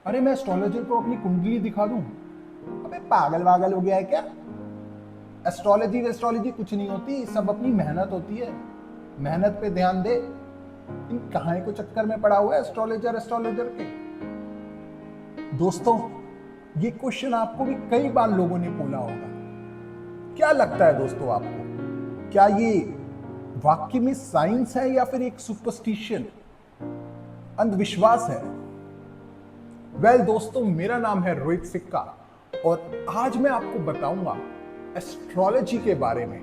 अरे मैं एस्ट्रोलॉजर को अपनी कुंडली दिखा दूं? अबे पागल वागल हो गया है क्या? एस्ट्रोलॉजी वेस्ट्रोलॉजी कुछ नहीं होती, सब अपनी मेहनत होती है। मेहनत पे ध्यान दे। इन कहानी को चक्कर में पड़ा हुआ है एस्ट्रोलॉजर एस्ट्रोलॉजर के। दोस्तों, ये क्वेश्चन आपको भी कई बार लोगों ने बोला होगा। क्या लगता है दोस्तों आपको, क्या ये वाकई में साइंस है या फिर एक सुपरस्टिशन, अंधविश्वास है? वेल दोस्तों, मेरा नाम है रोहित सिक्का और आज मैं आपको बताऊंगा एस्ट्रोलॉजी के बारे में।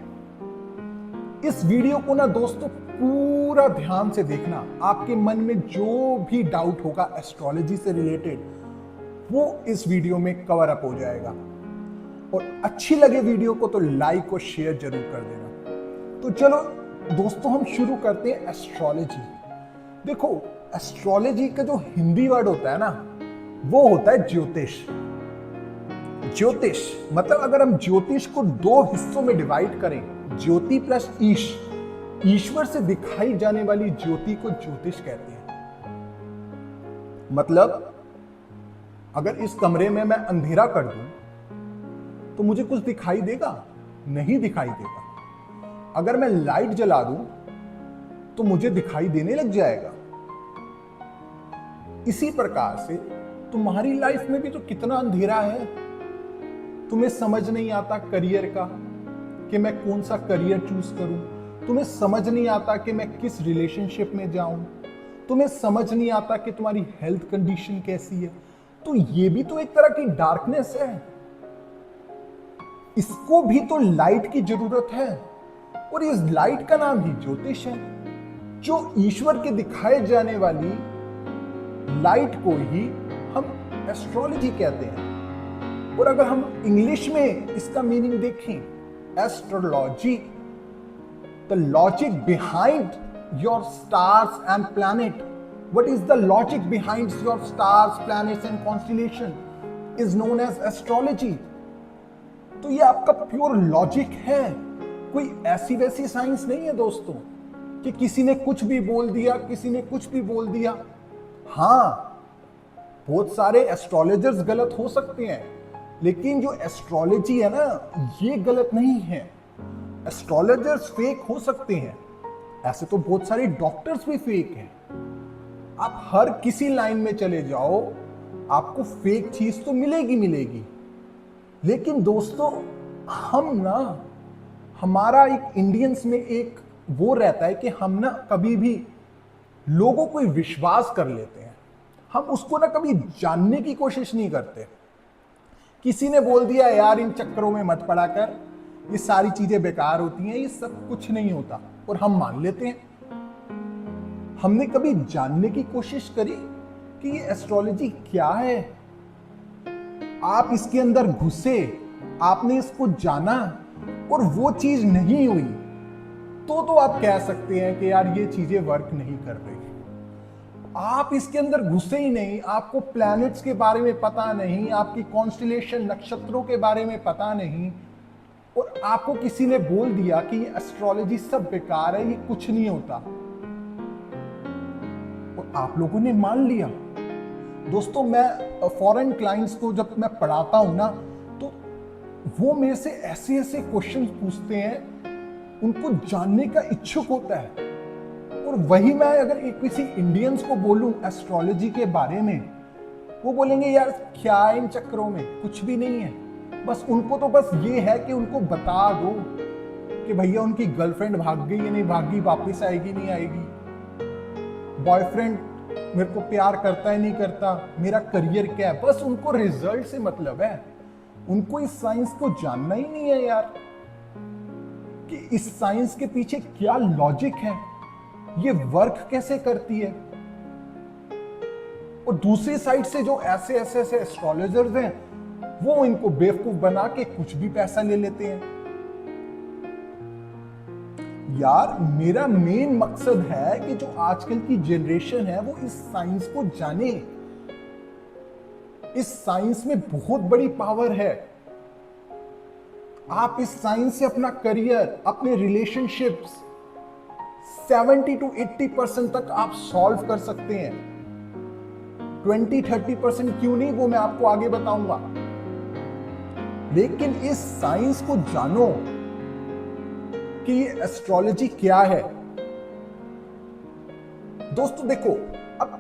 इस वीडियो को ना दोस्तों पूरा ध्यान से देखना। आपके मन में जो भी डाउट होगा एस्ट्रोलॉजी से रिलेटेड वो इस वीडियो में कवर अप हो जाएगा। और अच्छी लगे वीडियो को तो लाइक और शेयर जरूर कर देना। तो चलो दोस्तों, हम शुरू करते हैं एस्ट्रोलॉजी। देखो, एस्ट्रोलॉजी का जो हिंदी वर्ड होता है ना, वो होता है ज्योतिष। ज्योतिष मतलब अगर हम ज्योतिष को दो हिस्सों में डिवाइड करें, ज्योति प्लस ईश, ईश्वर से दिखाई जाने वाली ज्योति को ज्योतिष कहते हैं। मतलब अगर इस कमरे में मैं अंधेरा कर दूं तो मुझे कुछ दिखाई देगा? नहीं दिखाई देगा। अगर मैं लाइट जला दूं तो मुझे दिखाई देने लग जाएगा। इसी प्रकार से तुम्हारी लाइफ में भी तो कितना अंधेरा है। तुम्हें समझ नहीं आता करियर का कि मैं कौन सा करियर चूज करूं। तुम्हें समझ नहीं आता कि मैं किस रिलेशनशिप में जाऊं। तुम्हें समझ नहीं आता कि तुम्हारी हेल्थ कंडीशन कैसी है। तो ये भी तो एक तरह की डार्कनेस है। इसको भी तो लाइट की जरूरत है और इस लाइट का नाम ही ज्योतिष है। जो ईश्वर के दिखाए जाने वाली लाइट को ही हम एस्ट्रोलॉजी कहते हैं। और अगर हम इंग्लिश में इसका मीनिंग देखें, astrology, the logic behind your stars and planet, what is the logic behind your stars, planets and constellation is known as astrology। तो ये आपका प्योर लॉजिक है, कोई ऐसी वैसी साइंस नहीं है दोस्तों कि किसी ने कुछ भी बोल दिया, किसी ने कुछ भी बोल दिया। हाँ, बहुत सारे एस्ट्रोलॉजर्स गलत हो सकते हैं, लेकिन जो एस्ट्रोलॉजी है ना, ये गलत नहीं है। एस्ट्रोलॉजर्स फेक हो सकते हैं, ऐसे तो बहुत सारे डॉक्टर्स भी फेक हैं। आप हर किसी लाइन में चले जाओ, आपको फेक चीज तो मिलेगी मिलेगी। लेकिन दोस्तों, हम ना, हमारा एक इंडियंस में एक वो रहता है कि हम ना कभी भी लोगों को विश्वास कर लेते हैं। हम उसको ना कभी जानने की कोशिश नहीं करते। किसी ने बोल दिया यार इन चक्करों में मत पड़ा कर, ये सारी चीजें बेकार होती हैं, ये सब कुछ नहीं होता, और हम मान लेते हैं। हमने कभी जानने की कोशिश करी कि ये एस्ट्रोलॉजी क्या है? आप इसके अंदर घुसे, आपने इसको जाना और वो चीज नहीं हुई, तो आप कह सकते हैं कि यार ये चीजें वर्क नहीं कर रही। आप इसके अंदर घुसे ही नहीं, आपको प्लैनेट्स के बारे में पता नहीं, आपकी कॉन्स्टेलेशन नक्षत्रों के बारे में पता नहीं, और आपको किसी ने बोल दिया कि ये एस्ट्रोलॉजी सब बेकार है, ये कुछ नहीं होता, आप लोगों ने मान लिया। दोस्तों, मैं फॉरेन क्लाइंट्स को जब मैं पढ़ाता हूं ना, तो वो मेरे से ऐसे ऐसे क्वेश्चंस पूछते हैं, उनको जानने का इच्छुक होता है। और वही मैं अगर एक किसी इंडियंस को बोलूं एस्ट्रोलॉजी के बारे में, वो बोलेंगे यार क्या इन चक्करों में, कुछ भी नहीं है। बस उनको तो बस ये है कि उनको बता दो कि भैया उनकी गर्लफ्रेंड भाग गई या नहीं भाग गई, वापस आएगी नहीं आएगी, बॉयफ्रेंड मेरे को प्यार करता है नहीं करता, मेरा करियर क्या है। बस उनको रिजल्ट से मतलब है, उनको इस साइंस को जानना ही नहीं है यार कि इस साइंस के पीछे क्या लॉजिक है, ये वर्क कैसे करती है। और दूसरी साइड से जो ऐसे ऐसे ऐसे एस्ट्रोलॉजर्स हैं, वो इनको बेवकूफ बना के कुछ भी पैसा ले लेते हैं। यार मेरा मेन मकसद है कि जो आजकल की जनरेशन है वो इस साइंस को जाने। इस साइंस में बहुत बड़ी पावर है। आप इस साइंस से अपना करियर, अपने रिलेशनशिप्स 70 to 80% तक आप सॉल्व कर सकते हैं। 20-30% क्यों नहीं, वो मैं आपको आगे बताऊंगा। लेकिन इस साइंस को जानो कि ये एस्ट्रोलॉजी क्या है। दोस्तों देखो, अब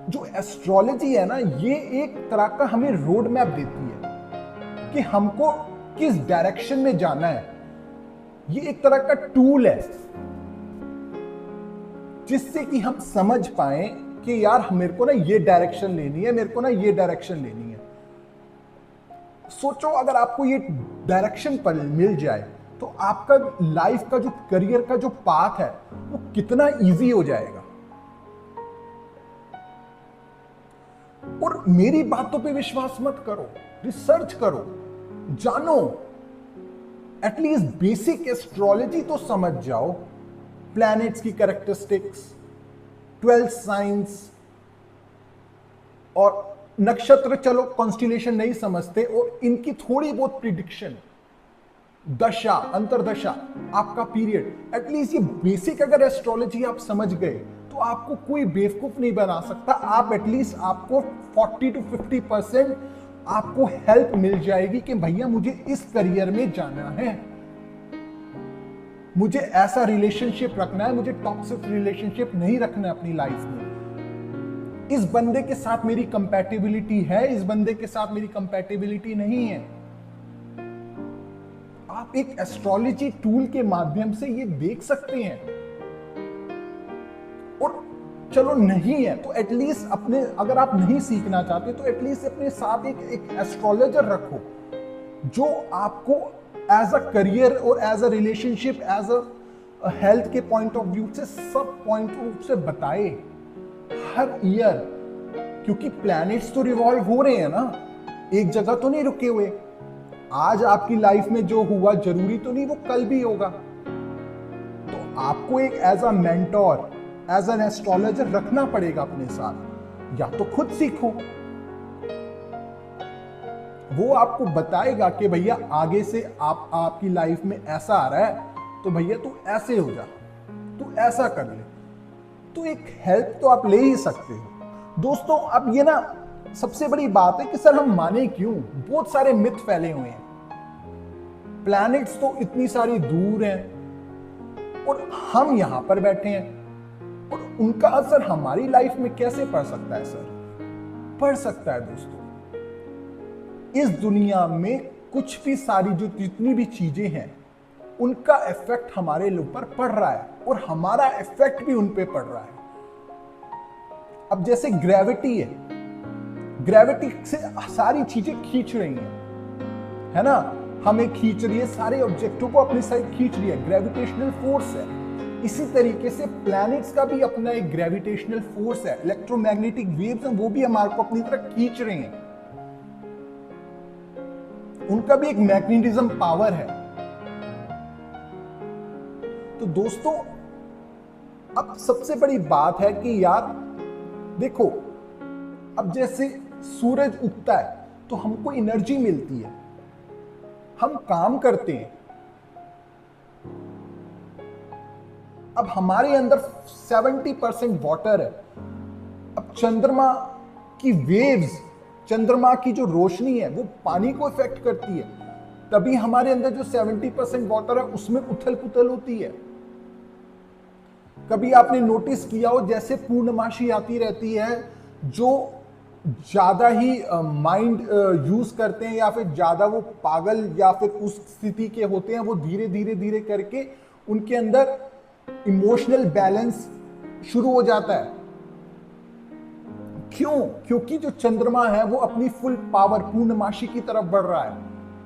जो एस्ट्रोलॉजी है ना, ये एक तरह का हमें रोड मैप देती है कि हमको किस डायरेक्शन में जाना है। ये एक तरह का टूल है जिससे कि हम समझ पाए कि यार मेरे को ना ये डायरेक्शन लेनी है, मेरे को ना ये डायरेक्शन लेनी है। सोचो अगर आपको ये डायरेक्शन पर मिल जाए तो आपका लाइफ का जो करियर का जो पाथ है वो कितना इजी हो जाएगा। और मेरी बातों पे विश्वास मत करो, रिसर्च करो, जानो, एटलीस्ट बेसिक एस्ट्रोलॉजी तो समझ जाओ, प्लैनेट्स की कैरेक्टरिस्टिक्स, 12 साइंस और नक्षत्र, चलो कॉन्स्टिलेशन नहीं समझते, और इनकी थोड़ी बहुत प्रिडिक्शन, दशा, अंतरदशा, आपका पीरियड, एटलीस्ट ये बेसिक अगर एस्ट्रोलॉजी आप समझ गए तो आपको कोई बेवकूफ नहीं बना सकता। आप एटलीस्ट आपको 40 to 50% आपको हेल्प मिल जाएगी कि भैया मुझे इस करियर में जाना है, मुझे ऐसा रिलेशनशिप रखना है, मुझे टॉक्सिक रिलेशनशिप नहीं रखना है अपनी लाइफ में, इस बंदे के साथ मेरी कंपैटिबिलिटी है, इस बंदे के साथ मेरी कंपैटिबिलिटी नहीं है। आप एक एस्ट्रोलॉजी टूल के माध्यम से ये देख सकते हैं। और चलो नहीं है तो एटलीस्ट अपने, अगर आप नहीं सीखना चाहते तो एटलीस्ट अपने साथ एक एस्ट्रोलॉजर रखो जो आपको एज अ करियर और as a relationship, as a health के पॉइंट ऑफ व्यू से, सब पॉइंट ऑफ व्यू से बताए हर ईयर, क्योंकि प्लैनेट्स तो रिवॉल्व हो रहे हैं ना, एक जगह तो नहीं रुके हुए। आज आपकी लाइफ में जो हुआ जरूरी तो नहीं वो कल भी होगा। तो आपको एक as a mentor, as an astrologer रखना पड़ेगा अपने साथ, या तो खुद सीखो, वो आपको बताएगा कि भैया आगे से आपकी लाइफ में ऐसा आ रहा है तो भैया तू ऐसे हो जा, तू ऐसा कर ले। तो एक हेल्प तो आप ले ही सकते हो। दोस्तों अब ये ना सबसे बड़ी बात है कि सर हम माने क्यों, बहुत सारे मिथ फैले हुए हैं। प्लैनेट्स तो इतनी सारी दूर हैं और हम यहां पर बैठे हैं, और उनका असर हमारी लाइफ में कैसे पड़ सकता है सर? पड़ सकता है दोस्तों। इस दुनिया में कुछ भी, सारी जो जितनी भी चीजें हैं उनका इफेक्ट हमारे ऊपर पड़ रहा है और हमारा इफेक्ट भी उन पे पड़ रहा है। अब जैसे ग्रेविटी है, ग्रेविटी से सारी चीजें खींच रही हैं, है ना, हमें खींच रही है, सारे ऑब्जेक्टों को अपनी साइड खींच रही है, ग्रेविटेशनल फोर्स है। इसी तरीके से प्लैनेट्स का भी अपना एक ग्रेविटेशनल फोर्स है, इलेक्ट्रोमैग्नेटिक वेव्स हैं, वो भी हमारे को अपनी तरफ खींच रहे हैं, उनका भी एक मैग्नेटिज्म पावर है। तो दोस्तों अब सबसे बड़ी बात है कि यार देखो, अब जैसे सूरज उगता है तो हमको एनर्जी मिलती है, हम काम करते हैं। अब हमारे अंदर 70% वाटर है। अब चंद्रमा की वेव्स, चंद्रमा की जो रोशनी है वो पानी को इफेक्ट करती है, तभी हमारे अंदर जो 70% वाटर है उसमें उथल पुथल होती है। कभी आपने नोटिस किया हो, जैसे पूर्णमासी आती रहती है, जो ज्यादा ही माइंड यूज करते हैं या फिर ज्यादा वो पागल या फिर उस स्थिति के होते हैं, वो धीरे धीरे धीरे करके उनके अंदर इमोशनल बैलेंस शुरू हो जाता है। क्यों? क्योंकि जो चंद्रमा है वो अपनी फुल पावर पूर्णमासी की तरफ बढ़ रहा है,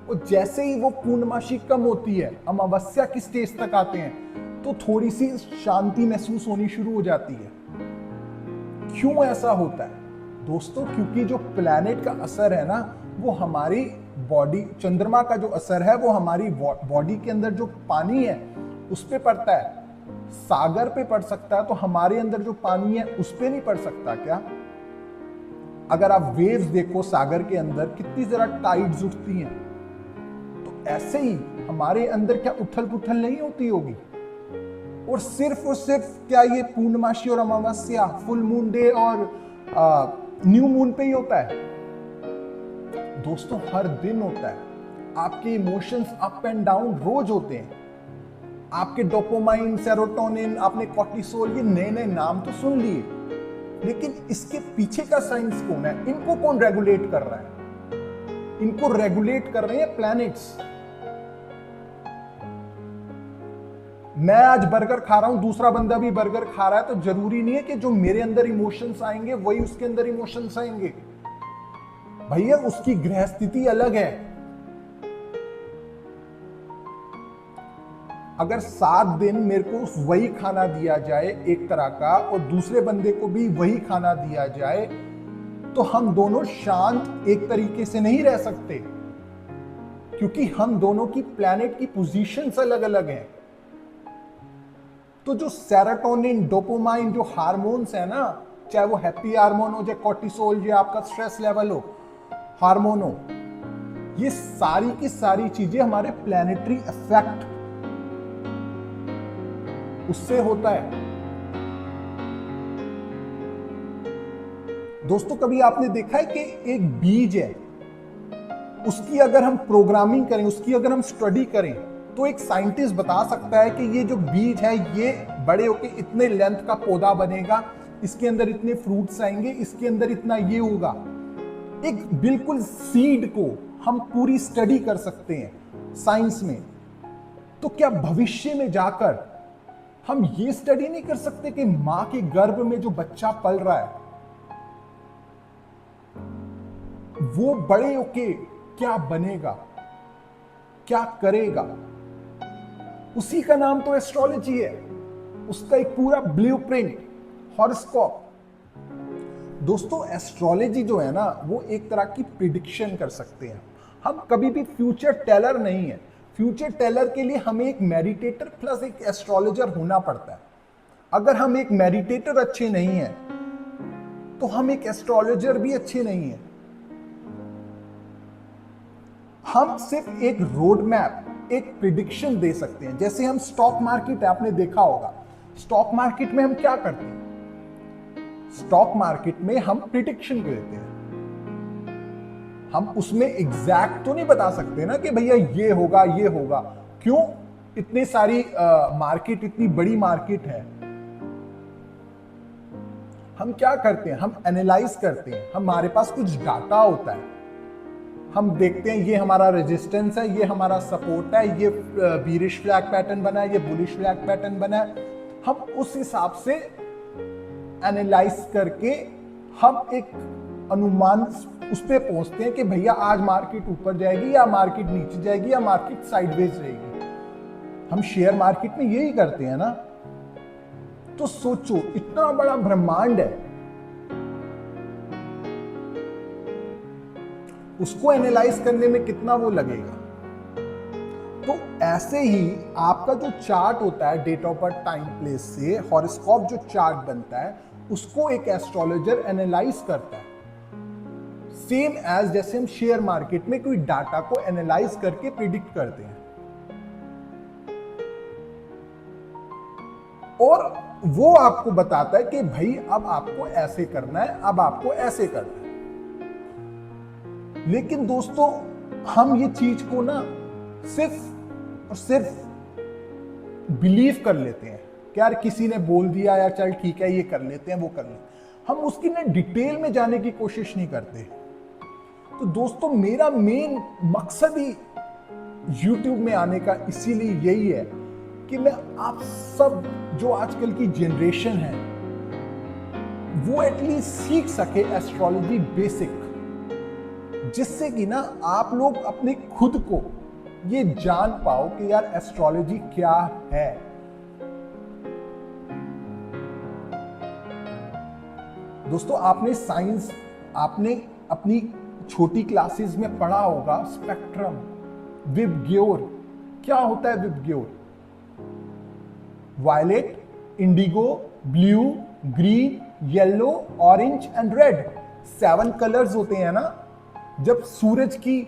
और जैसे ही वो पूर्णमासी कम होती है, अमावस्या की स्टेज तक आते हैं, तो थोड़ी सी शांति महसूस होनी शुरू हो जाती है। क्यों ऐसा होता है दोस्तों? क्योंकि जो प्लैनेट का असर है ना, वो हमारी बॉडी, चंद्रमा का जो असर है वो हमारी बॉडी के अंदर जो पानी है उस पे पड़ता है। सागर पे पड़ सकता है, तो हमारे अंदर जो पानी है उस पे नहीं पड़ सकता क्या? अगर आप वेव्स देखो सागर के अंदर कितनी जरा टाइड्स उठती हैं, तो ऐसे ही हमारे अंदर क्या उथल पुथल नहीं होती होगी? और सिर्फ क्या ये पूर्णमासी और अमावस्या, फुल मून डे और न्यू मून पे ही होता है दोस्तों, हर दिन होता है। आपके इमोशंस अप एंड डाउन रोज होते हैं। आपके डोपामाइन, सेरोटोनिन, आपने कॉर्टिसोल, ये नए नए नाम तो सुन लिए, लेकिन इसके पीछे का साइंस कौन है? इनको कौन रेगुलेट कर रहा है? इनको रेगुलेट कर रहे हैं प्लैनेट्स। मैं आज बर्गर खा रहा हूं, दूसरा बंदा भी बर्गर खा रहा है, तो जरूरी नहीं है कि जो मेरे अंदर इमोशंस आएंगे वही उसके अंदर इमोशंस आएंगे। भैया उसकी ग्रह स्थिति अलग है। अगर 7 दिन मेरे को वही खाना दिया जाए एक तरह का, और दूसरे बंदे को भी वही खाना दिया जाए, तो हम दोनों शांत एक तरीके से नहीं रह सकते, क्योंकि हम दोनों की प्लैनेट की पोजीशंस अलग अलग हैं। तो जो सेरोटोनिन, डोपामाइन, जो हार्मोन्स है ना, चाहे वो हैप्पी हार्मोन हो, चाहे कॉर्टिसोल, या आपका स्ट्रेस लेवल हो, हार्मोन हो, ये सारी की सारी चीजें हमारे प्लैनेटरी इफेक्ट उससे होता है। दोस्तों, कभी आपने देखा है कि एक बीज है, उसकी अगर हम प्रोग्रामिंग करें, उसकी अगर हम स्टडी करें, तो एक साइंटिस्ट बता सकता है कि ये जो बीज है ये बड़े होके इतने लेंथ का पौधा बनेगा, इसके अंदर इतने फ्रूट्स आएंगे, इसके अंदर इतना ये होगा। एक बिल्कुल सीड को हम पूरी स्टडी कर सकते हैं साइंस में। तो क्या भविष्य में जाकर हम ये स्टडी नहीं कर सकते कि मां के गर्भ में जो बच्चा पल रहा है वो बड़े होके क्या बनेगा, क्या करेगा? उसी का नाम तो एस्ट्रोलॉजी है, उसका एक पूरा ब्लूप्रिंट, हॉरोस्कोप। दोस्तों, एस्ट्रोलॉजी जो है ना, वो एक तरह की प्रिडिक्शन कर सकते हैं। हम कभी भी फ्यूचर टेलर नहीं है। फ्यूचर टेलर के लिए हमें एक मेडिटेटर प्लस एक एस्ट्रोलॉजर होना पड़ता है। अगर हम एक मेडिटेटर अच्छे नहीं हैं, तो हम एक एस्ट्रोलॉजर भी अच्छे नहीं हैं। हम सिर्फ एक रोड मैप, एक प्रिडिक्शन दे सकते हैं। जैसे हम स्टॉक मार्केट है, आपने देखा होगा, स्टॉक मार्केट में हम क्या करते हैं? स्टॉक मार्केट में हम प्रिडिक्शन देते हैं। हम उसमें एग्जैक्ट तो नहीं बता सकते ना कि भैया ये होगा, ये होगा। क्यों? इतनी सारी मार्केट, इतनी बड़ी मार्केट है। हम क्या करते हैं? हम एनालाइज करते हैं। हमारे पास कुछ डाटा होता है, हम देखते हैं ये हमारा रेजिस्टेंस है, ये हमारा सपोर्ट है, ये बीरिश फ्लैग पैटर्न बना है, ये बुलिश फ्लैग पैटर्न बना है। हम उस हिसाब से एनालाइज करके हम एक अनुमान उस पे पहुंचते हैं कि भैया आज मार्केट ऊपर जाएगी या मार्केट नीचे जाएगी या मार्केट साइडवेज रहेगी। हम शेयर मार्केट में यही करते हैं ना। तो सोचो, इतना बड़ा ब्रह्मांड है, उसको एनालाइज करने में कितना वो लगेगा। तो ऐसे ही आपका जो चार्ट होता है date of birth, time, place से हॉरोस्कोप जो चार्ट बनता है, उसको एक एस्ट्रोलॉजर एनालाइज करता है। सेम एज जैसे हम शेयर मार्केट में कोई डाटा को एनालाइज करके प्रिडिक्ट करते हैं, और वो आपको बताता है कि भाई अब आपको ऐसे करना है, अब आपको ऐसे करना है। लेकिन दोस्तों, हम ये चीज को ना सिर्फ और सिर्फ बिलीव कर लेते हैं कि यार किसी ने बोल दिया, या चल ठीक है ये कर लेते हैं, वो कर लेते हैं। हम उसकी ना डिटेल में जाने की कोशिश नहीं करते। तो दोस्तों, मेरा मेन मकसद ही YouTube में आने का इसीलिए यही है कि मैं आप सब जो आजकल की जनरेशन है वो एटलीस्ट सीख सके एस्ट्रोलॉजी बेसिक, जिससे कि ना आप लोग अपने खुद को ये जान पाओ कि यार एस्ट्रोलॉजी क्या है। दोस्तों, आपने साइंस, आपने अपनी छोटी क्लासेस में पढ़ा होगा स्पेक्ट्रम, विबग्योर। क्या होता है VIBGYOR? Violet, indigo, blue, green, yellow, orange and red, 7 colours होते हैं ना। जब सूरज की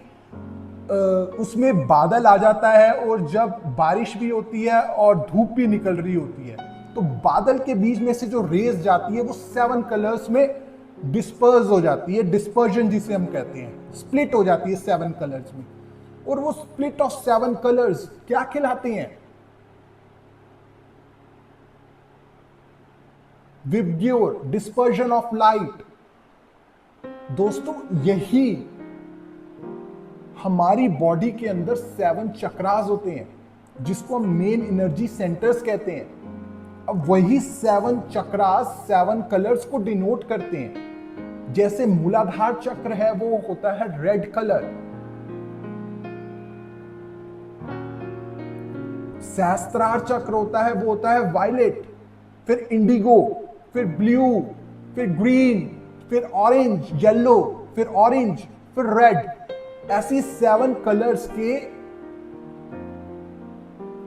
उसमें बादल आ जाता है और जब बारिश भी होती है और धूप भी निकल रही होती है, तो बादल के बीच में से जो रेज जाती है वो 7 कलर्स में डिस्पर्स हो जाती है, डिस्पर्जन जिसे हम कहते हैं, स्प्लिट हो जाती है 7 कलर्स में। और वो स्प्लिट ऑफ 7 कलर्स क्या कहलाते हैं? VIBGYOR, dispersion of light. दोस्तों यही हमारी बॉडी के अंदर 7 चक्रास होते हैं, जिसको हम मेन एनर्जी सेंटर्स कहते हैं। अब वही 7 चक्रास 7 कलर्स को डिनोट करते हैं। जैसे मूलाधार चक्र है वो होता है रेड कलर, सहस्त्रार चक्र होता है वो होता है वायलेट, फिर इंडिगो, फिर ब्लू, फिर ग्रीन, फिर ऑरेंज, येलो, फिर ऑरेंज, फिर रेड। ऐसी 7 कलर्स के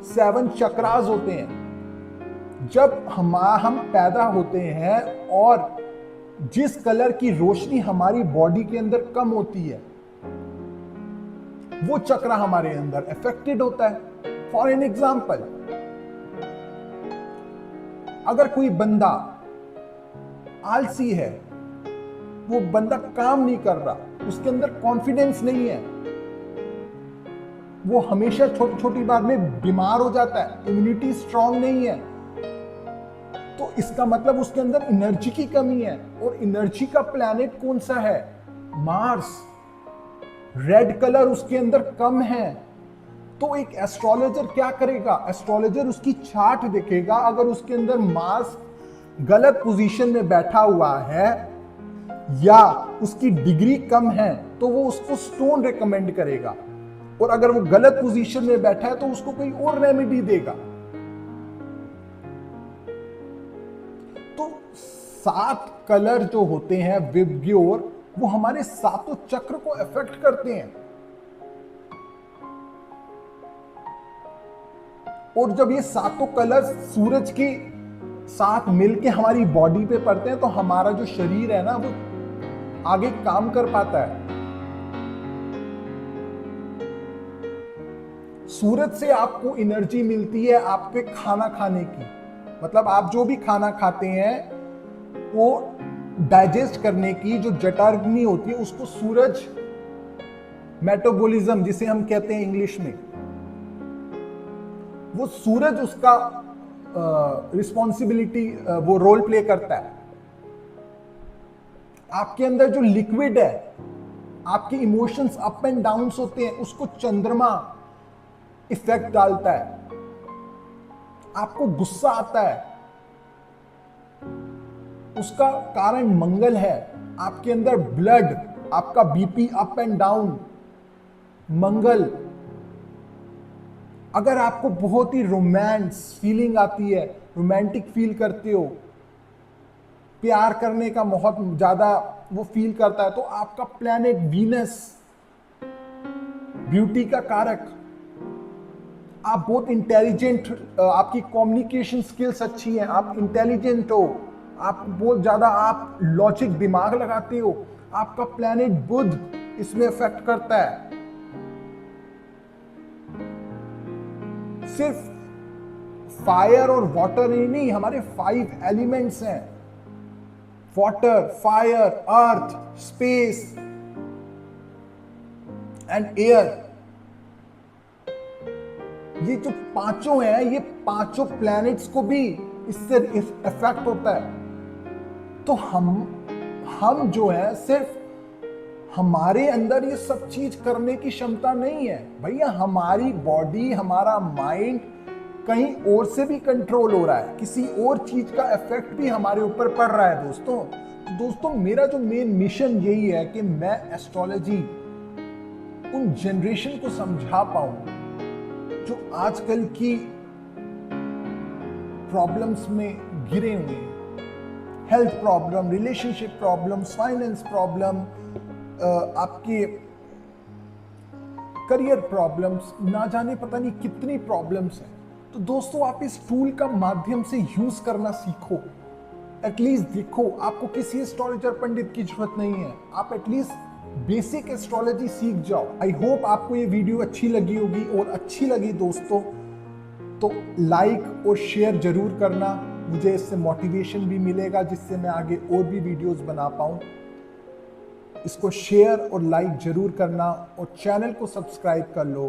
7 चक्रास होते हैं। जब हम पैदा होते हैं और जिस कलर की रोशनी हमारी बॉडी के अंदर कम होती है, वो चक्र हमारे अंदर अफेक्टेड होता है। फॉर एन एग्जाम्पल, अगर कोई बंदा आलसी है, वो बंदा काम नहीं कर रहा, उसके अंदर कॉन्फिडेंस नहीं है, वो हमेशा छोटी छोटी बात में बीमार हो जाता है, इम्यूनिटी स्ट्रांग नहीं है, तो इसका मतलब उसके अंदर एनर्जी की कमी है। और एनर्जी का प्लैनेट कौन सा है? मार्स। रेड कलर उसके अंदर कम है। तो एक एस्ट्रोलॉजर क्या करेगा? एस्ट्रोलॉजर उसकी चार्ट देखेगा, अगर उसके अंदर मार्स गलत पोजीशन में बैठा हुआ है या उसकी डिग्री कम है, तो वो उसको स्टोन रेकमेंड करेगा। और अगर वो गलत पोजीशन में बैठा है तो उसको कोई और रेमेडी देगा। तो 7 कलर जो होते हैं विबग्योर, वो हमारे 7 चक्र को अफेक्ट करते हैं। और जब ये 7 कलर सूरज के साथ मिलके हमारी बॉडी पे पड़ते हैं, तो हमारा जो शरीर है ना, वो आगे काम कर पाता है। सूरज से आपको एनर्जी मिलती है आपके खाना खाने की, मतलब आप जो भी खाना खाते हैं वो डाइजेस्ट करने की जो जठराग्नि होती है, उसको सूरज, मेटाबॉलिज्म जिसे हम कहते हैं इंग्लिश में, वो सूरज उसका रिस्पॉन्सिबिलिटी वो रोल प्ले करता है। आपके अंदर जो लिक्विड है, आपके इमोशंस अप एंड डाउन्स होते हैं, उसको चंद्रमा इफेक्ट डालता है। आपको गुस्सा आता है, उसका कारण मंगल है। आपके अंदर ब्लड, आपका बीपी अप एंड डाउन, मंगल। अगर आपको बहुत ही रोमांस फीलिंग आती है, रोमांटिक फील करते हो, प्यार करने का बहुत ज्यादा वो फील करता है, तो आपका प्लैनेट वीनस, ब्यूटी का कारक। आप बहुत इंटेलिजेंट, आपकी कम्युनिकेशन स्किल्स अच्छी हैं, आप इंटेलिजेंट हो, आप बहुत ज्यादा आप लॉजिक दिमाग लगाते हो, आपका प्लैनेट बुध इसमें इफेक्ट करता है। सिर्फ फायर और वाटर ही नहीं, हमारे 5 एलिमेंट्स हैं, water, fire, earth, space and air. ये जो पांचों हैं, ये पांचों प्लैनेट्स को भी इससे इफेक्ट होता है। तो हम जो है, सिर्फ हमारे अंदर ये सब चीज करने की क्षमता नहीं है भैया। हमारी बॉडी, हमारा माइंड कहीं और से भी कंट्रोल हो रहा है, किसी और चीज का इफेक्ट भी हमारे ऊपर पड़ रहा है दोस्तों। तो दोस्तों मेरा जो मेन मिशन यही है कि मैं एस्ट्रोलॉजी उन जनरेशन को समझा पाऊं जो आजकल की प्रॉब्लम्स में घिरे हुए हैं। Health problem, relationship problems, finance problem, आपके करियर प्रॉब्लम्स, ना जाने पता नहीं कितनी प्रॉब्लम्स हैं। तो दोस्तों आप इस टूल का माध्यम से यूज करना सीखो। एटलीस्ट देखो, आपको किसी एस्ट्रोलॉजर पंडित की जरूरत नहीं है, आप एटलीस्ट बेसिक एस्ट्रोलॉजी सीख जाओ। आई होप आपको ये वीडियो अच्छी लगी होगी, और अच्छी लगी दोस्तों तो लाइक और शेयर जरूर करना। मुझे इससे मोटिवेशन भी मिलेगा जिससे मैं आगे और भी वीडियोस बना पाऊँ। इसको शेयर और लाइक जरूर करना और चैनल को सब्सक्राइब कर लो,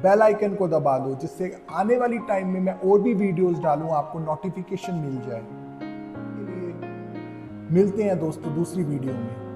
बेल आइकन को दबा दो जिससे आने वाली टाइम में मैं और भी वीडियोस डालूं आपको नोटिफिकेशन मिल जाए। मिलते हैं दोस्तों दूसरी वीडियो में।